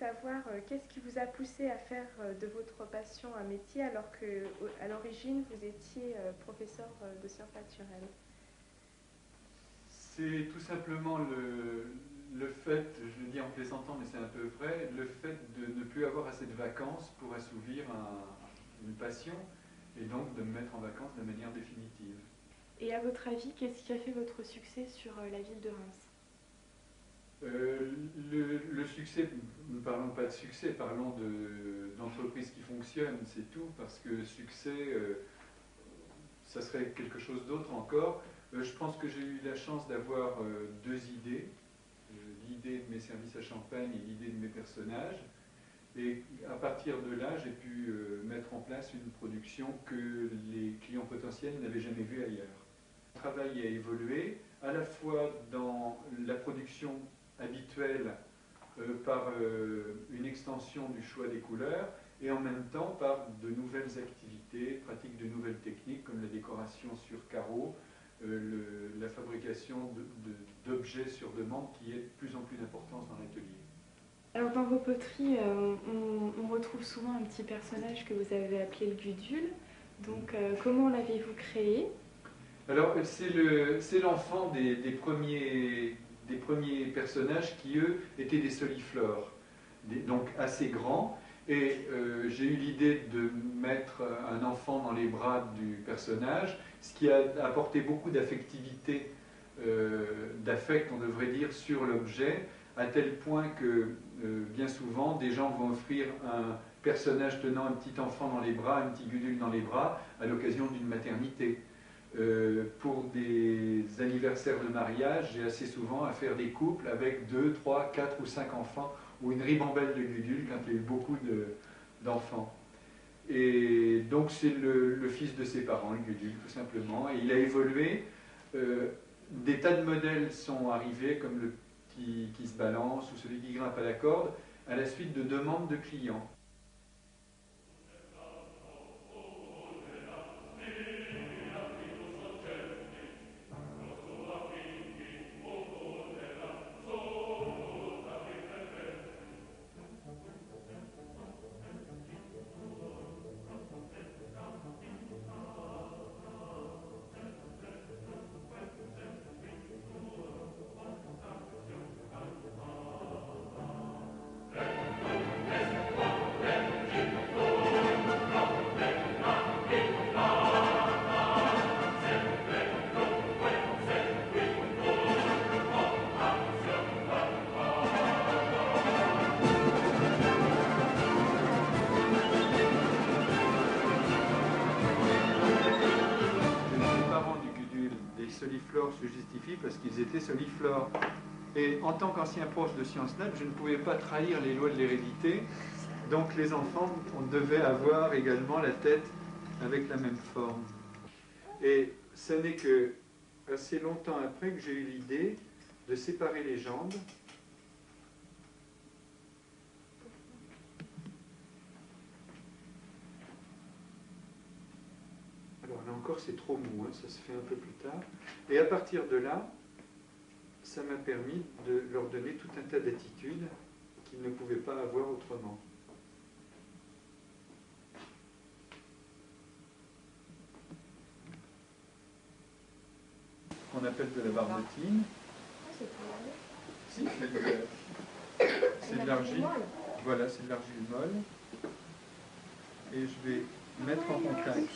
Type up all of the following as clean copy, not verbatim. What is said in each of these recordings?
savoir qu'est-ce qui vous a poussé à faire de votre passion un métier alors qu'à l'origine vous étiez professeur de sciences naturelles. C'est tout simplement le fait, je le dis en plaisantant mais c'est un peu vrai, le fait de ne plus avoir assez de vacances pour assouvir une passion et donc de me mettre en vacances de manière définitive. Et à votre avis, qu'est-ce qui a fait votre succès sur la ville de Reims? Le succès, ne parlons pas de succès, parlons d'entreprises qui fonctionnent, c'est tout, parce que succès, ça serait quelque chose d'autre encore. Je pense que j'ai eu la chance d'avoir deux idées, l'idée de mes services à Champagne et l'idée de mes personnages. Et à partir de là, j'ai pu mettre en place une production que les clients potentiels n'avaient jamais vue ailleurs. Le travail a évolué, à la fois dans la production habituelle par une extension du choix des couleurs et en même temps par de nouvelles activités, pratiques de nouvelles techniques comme la décoration sur carreaux, la fabrication d'objets sur demande qui est de plus en plus d'importance dans l'atelier. Alors dans vos poteries, on retrouve souvent un petit personnage que vous avez appelé le Gudule. Donc comment l'avez-vous créé? Alors c'est l'enfant des premiers personnages qui eux étaient des soliflores, donc assez grands. Et j'ai eu l'idée de mettre un enfant dans les bras du personnage, ce qui a apporté beaucoup d'affectivité, d'affect on devrait dire, sur l'objet, à tel point que bien souvent des gens vont offrir un personnage tenant un petit enfant dans les bras, un petit Gudule dans les bras, à l'occasion d'une maternité. Pour des anniversaires de mariage, j'ai assez souvent à faire des couples avec 2, 3, 4 ou 5 enfants, ou une ribambelle de Gudule quand il y a eu beaucoup d'enfants. Et donc c'est le fils de ses parents, le Gudule, tout simplement. Et il a évolué. Des tas de modèles sont arrivés, comme le petit qui se balance ou celui qui grimpe à la corde, à la suite de demandes de clients. Les soliflores se justifient parce qu'ils étaient soliflores. Et en tant qu'ancien proche de Sciences Nat, je ne pouvais pas trahir les lois de l'hérédité. Donc les enfants, on devait avoir également la tête avec la même forme. Et ce n'est que assez longtemps après que j'ai eu l'idée de séparer les jambes. Alors là encore, c'est trop mou, hein, ça se fait un peu plus tard. Et à partir de là, ça m'a permis de leur donner tout un tas d'attitudes qu'ils ne pouvaient pas avoir autrement. Qu'on appelle de la barbotine. Si, c'est de l'argile. Voilà, c'est de l'argile molle. Et je vais mettre en contact.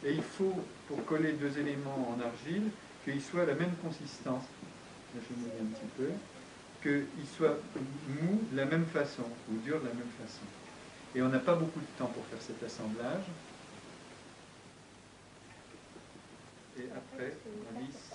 Et il faut, pour coller deux éléments en argile, qu'ils soient à la même consistance. Là, je mouille un petit peu. Qu'ils soient mous de la même façon, ou durs de la même façon. Et on n'a pas beaucoup de temps pour faire cet assemblage. Et après, on lisse.